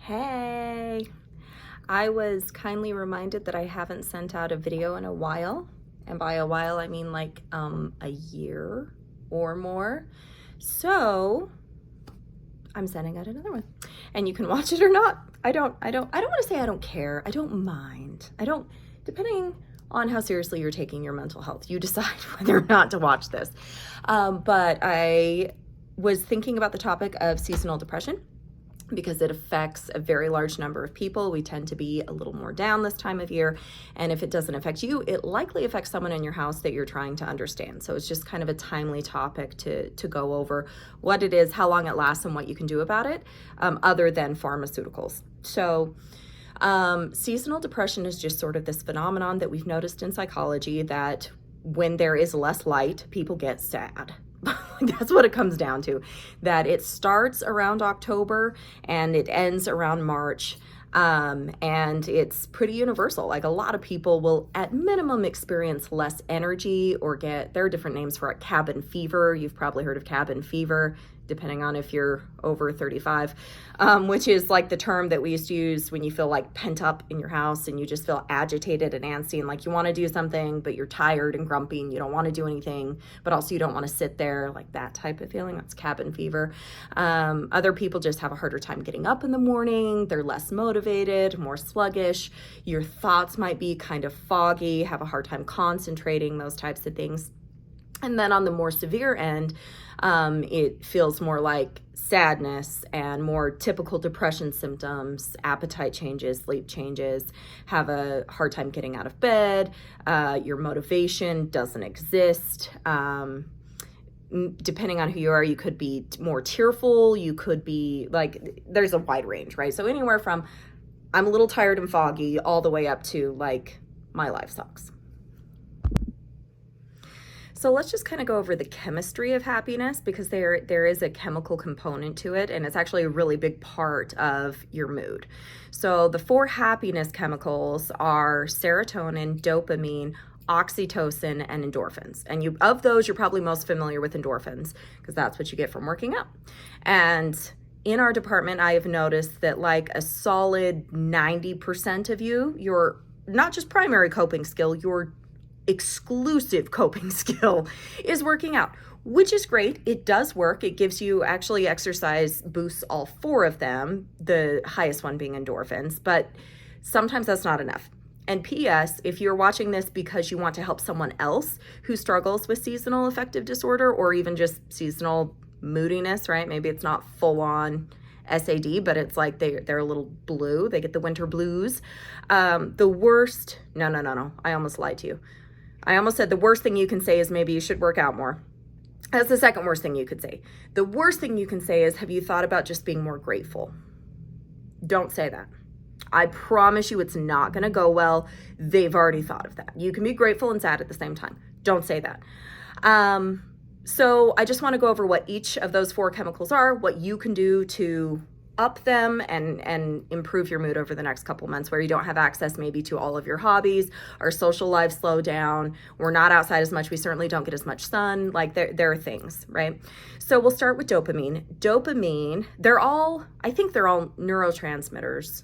Hey, I was kindly reminded that I haven't sent out a video in a while. And by a while, I mean like a year or more. So I'm sending out another one and you can watch it or not. I don't want to say I don't care. I don't mind. Depending on how seriously you're taking your mental health, you decide whether or not to watch this. But I was thinking about the topic of seasonal depression because it affects a very large number of people. We tend to be a little more down this time of year. And if it doesn't affect you, it likely affects someone in your house that you're trying to understand. So it's just kind of a timely topic to go over what it is, how long it lasts, and what you can do about it, other than pharmaceuticals. So seasonal depression is just sort of this phenomenon that we've noticed in psychology that when there is less light, people get sad. That's what it comes down to, that it starts around October and it ends around March. And it's pretty universal. Like a lot of people will at minimum experience less energy or there are different names for it. Cabin fever. You've probably heard of cabin fever, depending on if you're over 35, which is like the term that we used to use when you feel like pent up in your house and you just feel agitated and antsy and like you want to do something, but you're tired and grumpy and you don't want to do anything, but also you don't want to sit there, like that type of feeling. That's cabin fever. Other people just have a harder time getting up in the morning. They're less motivated, more sluggish. Your thoughts might be kind of foggy, have a hard time concentrating, those types of things. And then on the more severe end, it feels more like sadness and more typical depression symptoms, appetite changes, sleep changes, have a hard time getting out of bed, your motivation doesn't exist. Depending on who you are, you could be more tearful, you could be like, there's a wide range, right? So anywhere from I'm a little tired and foggy all the way up to like my life sucks. So let's just kind of go over the chemistry of happiness because there is a chemical component to it, and it's actually a really big part of your mood. So the 4 happiness chemicals are serotonin, dopamine, oxytocin, and endorphins. And of those, you're probably most familiar with endorphins because that's what you get from working out. And in our department, I have noticed that like a solid 90% of your not just primary coping skill, your exclusive coping skill is working out, which is great. It does work. It gives you actually exercise boosts all 4 of them, the highest one being endorphins, but sometimes that's not enough. And P.S., if you're watching this because you want to help someone else who struggles with seasonal affective disorder or even just seasonal moodiness, right? Maybe it's not full on SAD, but it's like they're a little blue. They get the winter blues. The worst, no. I almost lied to you. I almost said the worst thing you can say is maybe you should work out more. That's the second worst thing you could say. The worst thing you can say is, have you thought about just being more grateful? Don't say that. I promise you it's not going to go well. They've already thought of that. You can be grateful and sad at the same time. Don't say that. So I just want to go over what each of those 4 chemicals are, what you can do to up them and improve your mood over the next couple months where you don't have access maybe to all of your hobbies, our social lives slow down, we're not outside as much, we certainly don't get as much sun, like there are things, right? So we'll start with dopamine. Dopamine, I think they're all neurotransmitters,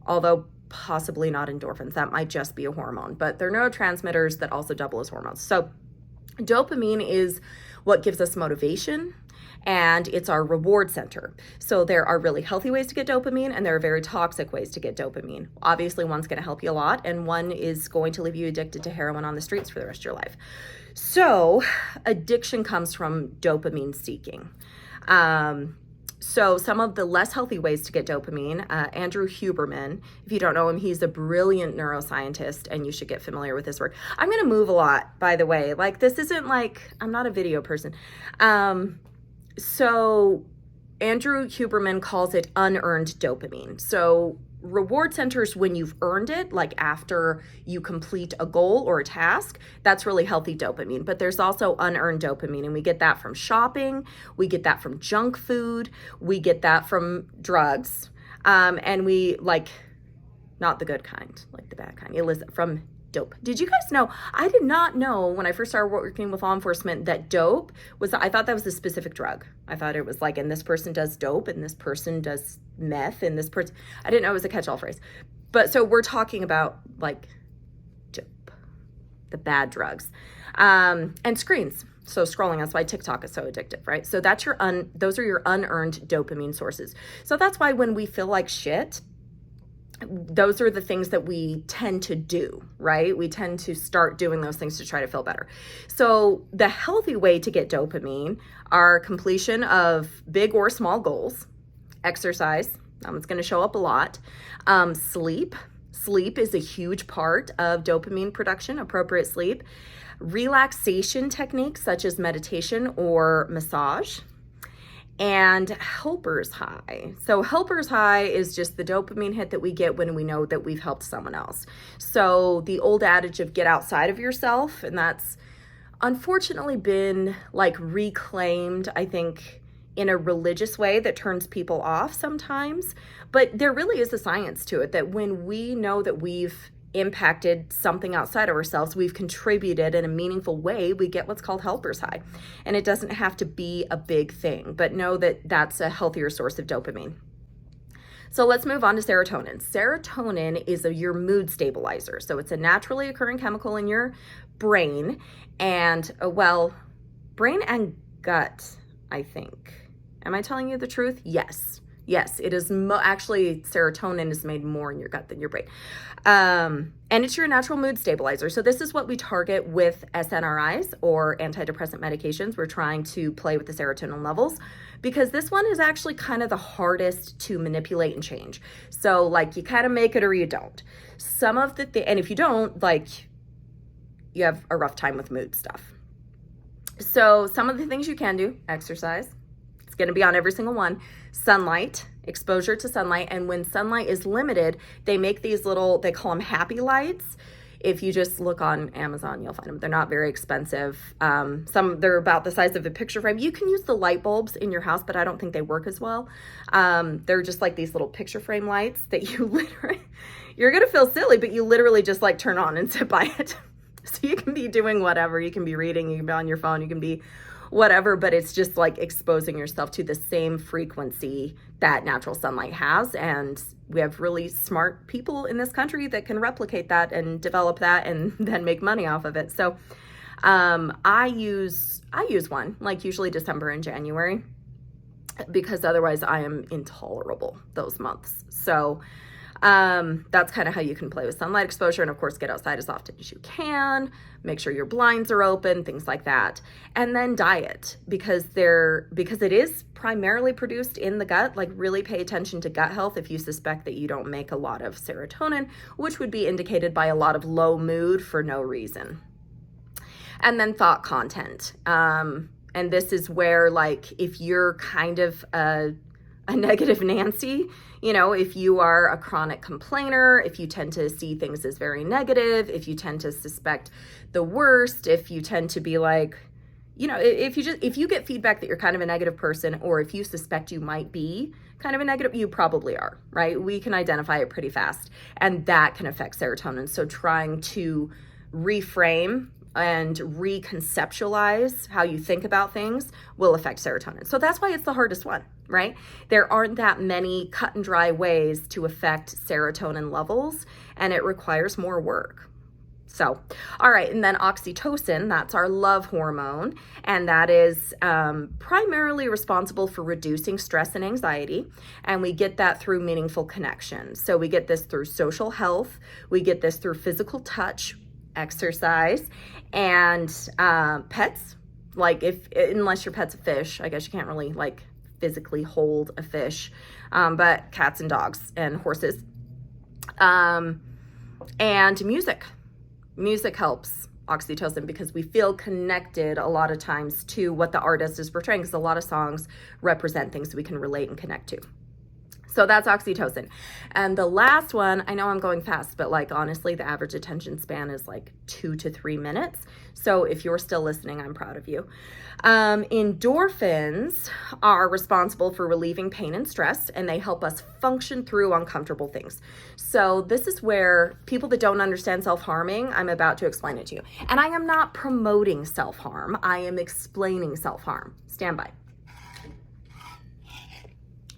although possibly not endorphins. That might just be a hormone, but they're neurotransmitters that also double as hormones. So dopamine is what gives us motivation, and it's our reward center. So there are really healthy ways to get dopamine and there are very toxic ways to get dopamine. Obviously, one's going to help you a lot and one is going to leave you addicted to heroin on the streets for the rest of your life. So addiction comes from dopamine seeking. So some of the less healthy ways to get dopamine, Andrew Huberman, if you don't know him, he's a brilliant neuroscientist and you should get familiar with his work. I'm going to move a lot, by the way. Like this isn't like, I'm not a video person. So Andrew Huberman calls it unearned dopamine. So reward centers when you've earned it, like after you complete a goal or a task, that's really healthy dopamine. But there's also unearned dopamine, and we get that from shopping, we get that from junk food, we get that from drugs, and we like, not the good kind, like the bad kind, from Dope. Did you guys know? I did not know when I first started working with law enforcement that dope was, I thought that was a specific drug. I thought it was like, and this person does dope and this person does meth and this person, I didn't know it was a catch-all phrase. But so we're talking about like dope, the bad drugs, and screens. So scrolling, that's why TikTok is so addictive, right? So that's those are your unearned dopamine sources. So that's why when we feel like shit, those are the things that we tend to do, right? We tend to start doing those things to try to feel better. So the healthy way to get dopamine are completion of big or small goals, exercise, it's going to show up a lot, sleep is a huge part of dopamine production, appropriate sleep, relaxation techniques such as meditation or massage, and helper's high. So helper's high is just the dopamine hit that we get when we know that we've helped someone else. So the old adage of get outside of yourself, and that's unfortunately been like reclaimed, I think, in a religious way that turns people off sometimes. But there really is a science to it that when we know that we've impacted something outside of ourselves, we've contributed in a meaningful way, we get what's called helper's high. And it doesn't have to be a big thing, but know that that's a healthier source of dopamine. So let's move on to serotonin. Serotonin is your mood stabilizer. So it's a naturally occurring chemical in your brain and, brain and gut, I think. Am I telling you the truth? Yes, it is. Actually, serotonin is made more in your gut than your brain. And it's your natural mood stabilizer. So this is what we target with SNRIs or antidepressant medications. We're trying to play with the serotonin levels because this one is actually kind of the hardest to manipulate and change. So like you kind of make it or you don't. Some of the and if you don't, like you have a rough time with mood stuff. So some of the things you can do, exercise. It's going to be on every single one. Sunlight, exposure to sunlight. And when sunlight is limited, they make these little, they call them happy lights. If you just look on Amazon, you'll find them. They're not very expensive. They're about the size of a picture frame. You can use the light bulbs in your house, but I don't think they work as well. They're just like these little picture frame lights that you literally, you're going to feel silly, but you literally just like turn on and sit by it. So you can be doing whatever. You can be reading, you can be on your phone, you can be whatever, but it's just like exposing yourself to the same frequency that natural sunlight has. And we have really smart people in this country that can replicate that and develop that and then make money off of it. So I use one, like usually December and January, because otherwise I am intolerable those months. So that's kind of how you can play with sunlight exposure, and of course get outside as often as you can, make sure your blinds are open, things like that. And then diet, because it is primarily produced in the gut. Like really pay attention to gut health if you suspect that you don't make a lot of serotonin, which would be indicated by a lot of low mood for no reason. And then thought content. And this is where, like, if you're kind of a negative Nancy, you know, if you are a chronic complainer, if you tend to see things as very negative, if you tend to suspect the worst, if you tend to be like, you know, if you get feedback that you're kind of a negative person, or if you suspect you might be kind of a negative, you probably are, right? We can identify it pretty fast, and that can affect serotonin. So trying to reframe and reconceptualize how you think about things will affect serotonin. So that's why it's the hardest one, right? There aren't that many cut and dry ways to affect serotonin levels, and it requires more work. So, all right, and then oxytocin, that's our love hormone, and that is primarily responsible for reducing stress and anxiety, and we get that through meaningful connection. So we get this through social health, we get this through physical touch, exercise, and pets. Like unless your pet's a fish, I guess you can't really like physically hold a fish, but cats and dogs and horses, and music helps oxytocin because we feel connected a lot of times to what the artist is portraying, because a lot of songs represent things we can relate and connect to. So that's oxytocin. And the last one, I know I'm going fast, but like honestly, the average attention span is like 2 to 3 minutes. So if you're still listening, I'm proud of you. Endorphins are responsible for relieving pain and stress, and they help us function through uncomfortable things. So this is where people that don't understand self-harming, I'm about to explain it to you. And I am not promoting self-harm. I am explaining self-harm. Stand by.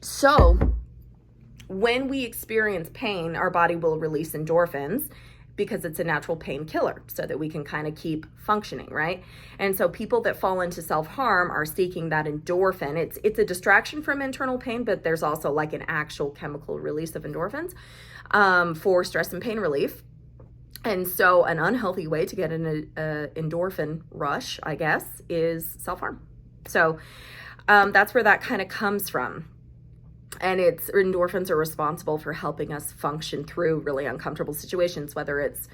So when we experience pain, our body will release endorphins because it's a natural painkiller so that we can kind of keep functioning, right? And so people that fall into self-harm are seeking that endorphin. It's a distraction from internal pain, but there's also like an actual chemical release of endorphins for stress and pain relief. And so an unhealthy way to get an endorphin rush, I guess, is self-harm. So that's where that kind of comes from. And endorphins are responsible for helping us function through really uncomfortable situations, whether it's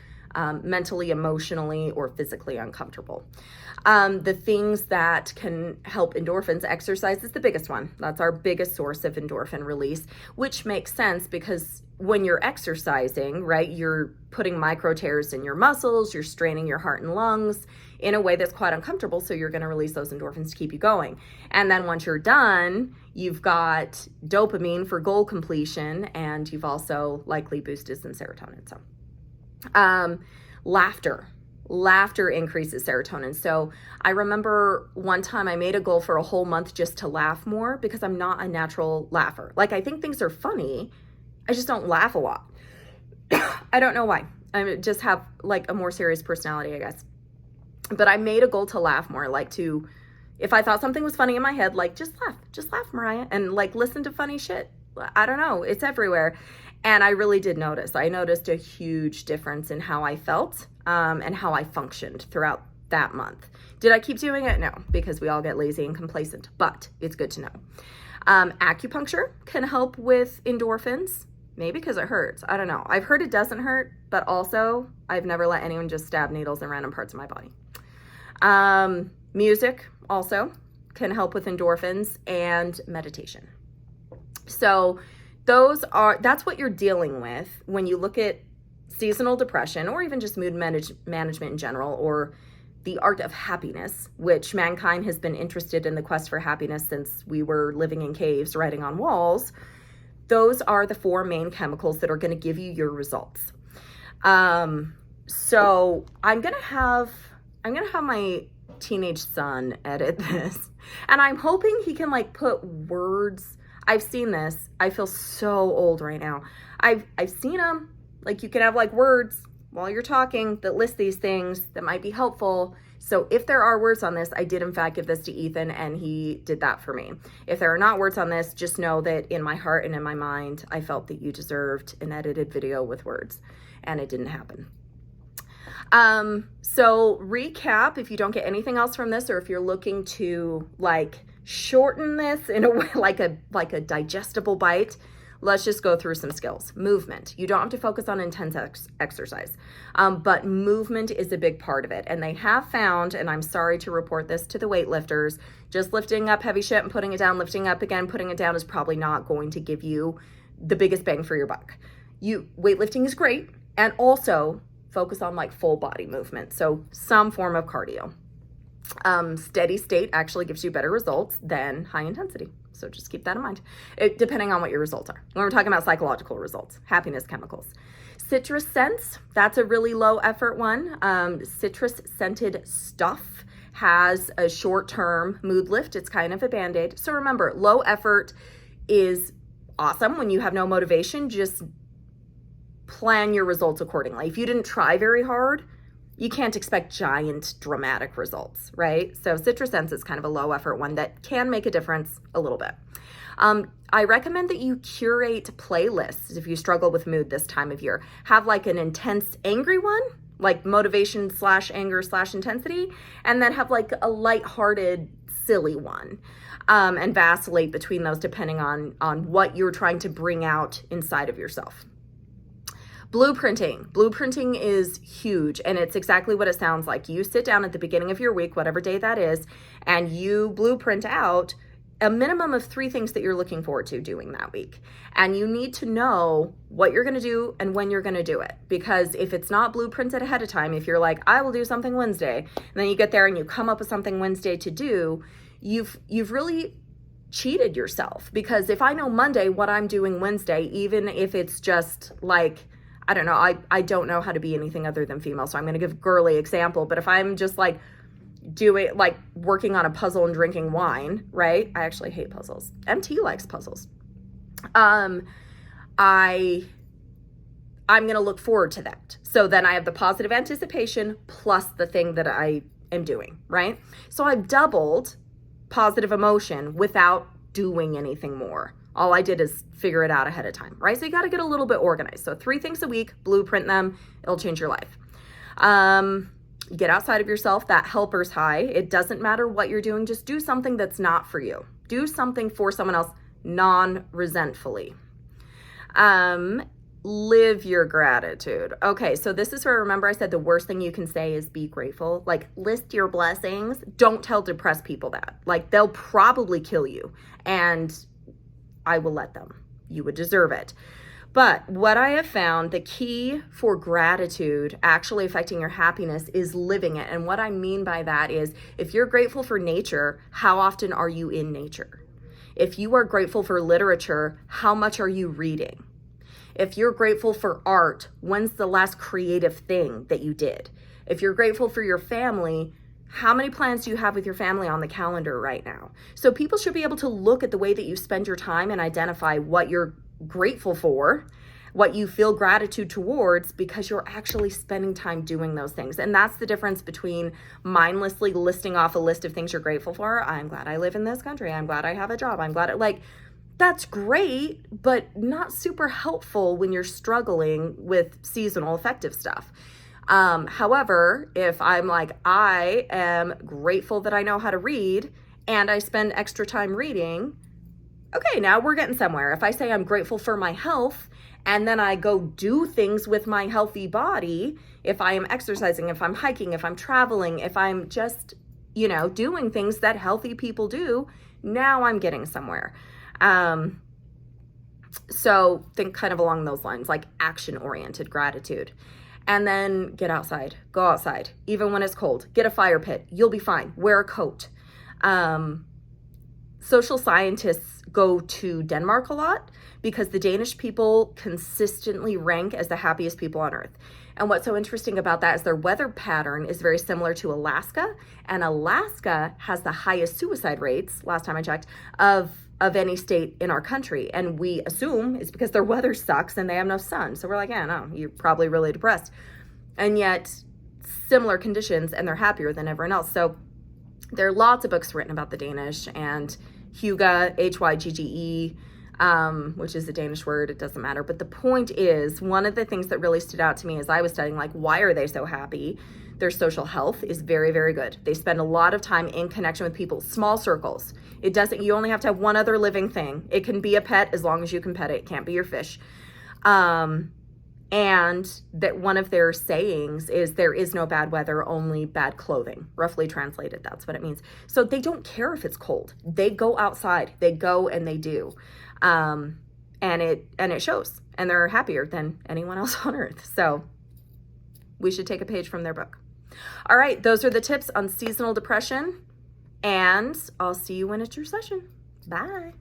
mentally, emotionally, or physically uncomfortable. The things that can help endorphins, exercise is the biggest one. That's our biggest source of endorphin release, which makes sense because when you're exercising, right, you're putting micro tears in your muscles, you're straining your heart and lungs in a way that's quite uncomfortable, so you're going to release those endorphins to keep you going. And then once you're done, you've got dopamine for goal completion, and you've also likely boosted some serotonin. So laughter increases serotonin. So I remember one time I made a goal for a whole month just to laugh more because I'm not a natural laugher. Like, I think things are funny, I just don't laugh a lot. I don't know why. I just have like a more serious personality, I guess. But I made a goal to laugh more, like to, if I thought something was funny in my head, like just laugh, Mariah, and like listen to funny shit. I don't know, it's everywhere. And I really did notice. I noticed a huge difference in how I felt and how I functioned throughout that month. Did I keep doing it? No, because we all get lazy and complacent, but it's good to know. Acupuncture can help with endorphins. Maybe because it hurts. I don't know. I've heard it doesn't hurt, but also I've never let anyone just stab needles in random parts of my body. Music also can help with endorphins, and meditation. So that's what you're dealing with when you look at seasonal depression, or even just mood management in general, or the art of happiness, which mankind has been interested in the quest for happiness since we were living in caves, writing on walls. Those are the 4 main chemicals that are going to give you your results. So I'm going to have my teenage son edit this, and I'm hoping he can like put words. I've seen this. I feel so old right now. I've seen them. Like, you can have like words while you're talking that list these things that might be helpful. So if there are words on this, I did in fact give this to Ethan, and he did that for me. If there are not words on this, just know that in my heart and in my mind, I felt that you deserved an edited video with words, and it didn't happen. So recap, if you don't get anything else from this, or if you're looking to like shorten this in a way, like a digestible bite, let's just go through some skills. Movement. You don't have to focus on intense exercise, but movement is a big part of it. And they have found, and I'm sorry to report this to the weightlifters, just lifting up heavy shit and putting it down, lifting up again, putting it down is probably not going to give you the biggest bang for your buck. Weightlifting is great, and also focus on like full body movement. So some form of cardio. Steady state actually gives you better results than high intensity. So just keep that in mind, depending on what your results are. When we're talking about psychological results, happiness chemicals. Citrus scents, that's a really low effort one. Citrus scented stuff has a short-term mood lift. It's kind of a Band-Aid. So remember, low effort is awesome when you have no motivation. Just plan your results accordingly. If you didn't try very hard, you can't expect giant dramatic results, right? So citrus scents is kind of a low effort one that can make a difference a little bit. I recommend that you curate playlists if you struggle with mood this time of year. Have like an intense angry one, like motivation / anger / intensity, and then have like a lighthearted silly one, and vacillate between those depending on what you're trying to bring out inside of yourself. Blueprinting is huge, and it's exactly what it sounds like. You sit down at the beginning of your week, whatever day that is, and you blueprint out a minimum of 3 things that you're looking forward to doing that week. And you need to know what you're going to do and when you're going to do it. Because if it's not blueprinted ahead of time, if you're like, I will do something Wednesday, and then you get there and you come up with something Wednesday to do, you've really cheated yourself. Because if I know Monday what I'm doing Wednesday, even if it's just like, I don't know, I don't know how to be anything other than female, so I'm going to give a girly example. But if I'm just like working on a puzzle and drinking wine, right? I actually hate puzzles. MT likes puzzles. I'm going to look forward to that. So then I have the positive anticipation plus the thing that I am doing, right? So I've doubled positive emotion without doing anything more. All I did is figure it out ahead of time, right? So you got to get a little bit organized. So 3 things a week, blueprint them. It'll change your life. Get outside of yourself, that helper's high. It doesn't matter what you're doing. Just do something that's not for you. Do something for someone else non-resentfully. Live your gratitude. Okay, so this is where, remember I said the worst thing you can say is be grateful. Like, list your blessings. Don't tell depressed people that. Like, they'll probably kill you, and I will let them. You would deserve it. But what I have found, the key for gratitude actually affecting your happiness is living it. And what I mean by that is, if you're grateful for nature, how often are you in nature? If you are grateful for literature, how much are you reading? If you're grateful for art, when's the last creative thing that you did? If you're grateful for your family, how many plans do you have with your family on the calendar right now? So people should be able to look at the way that you spend your time and identify what you're grateful for, what you feel gratitude towards, because you're actually spending time doing those things. And that's the difference between mindlessly listing off a list of things you're grateful for. I'm glad I live in this country. I'm glad I have a job. I'm glad that's great, but not super helpful when you're struggling with seasonal affective stuff. However, if I'm like, I am grateful that I know how to read and I spend extra time reading, okay, now we're getting somewhere. If I say I'm grateful for my health and then I go do things with my healthy body, if I am exercising, if I'm hiking, if I'm traveling, if I'm just, doing things that healthy people do, now I'm getting somewhere. So think kind of along those lines, like action-oriented gratitude. And then get outside, go outside, even when it's cold, get a fire pit, you'll be fine, wear a coat. Social scientists go to Denmark a lot because the Danish people consistently rank as the happiest people on earth. And what's so interesting about that is their weather pattern is very similar to Alaska, and Alaska has the highest suicide rates, last time I checked, of any state in our country. And we assume it's because their weather sucks and they have no sun. So we're like, yeah, no, you're probably really depressed. And yet similar conditions and they're happier than everyone else. So there are lots of books written about the Danish, and Hygge, Hygge, which is a Danish word, it doesn't matter. But the point is, one of the things that really stood out to me as I was studying, like, why are they so happy? Their social health is very, very good. They spend a lot of time in connection with people, small circles. You only have to have one other living thing. It can be a pet as long as you can pet it. It can't be your fish. And that one of their sayings is, there is no bad weather, only bad clothing. Roughly translated, that's what it means. So they don't care if it's cold. They go outside, they go and they do. And it shows, and they're happier than anyone else on earth. So we should take a page from their book. All right, those are the tips on seasonal depression, and I'll see you when it's your session. Bye.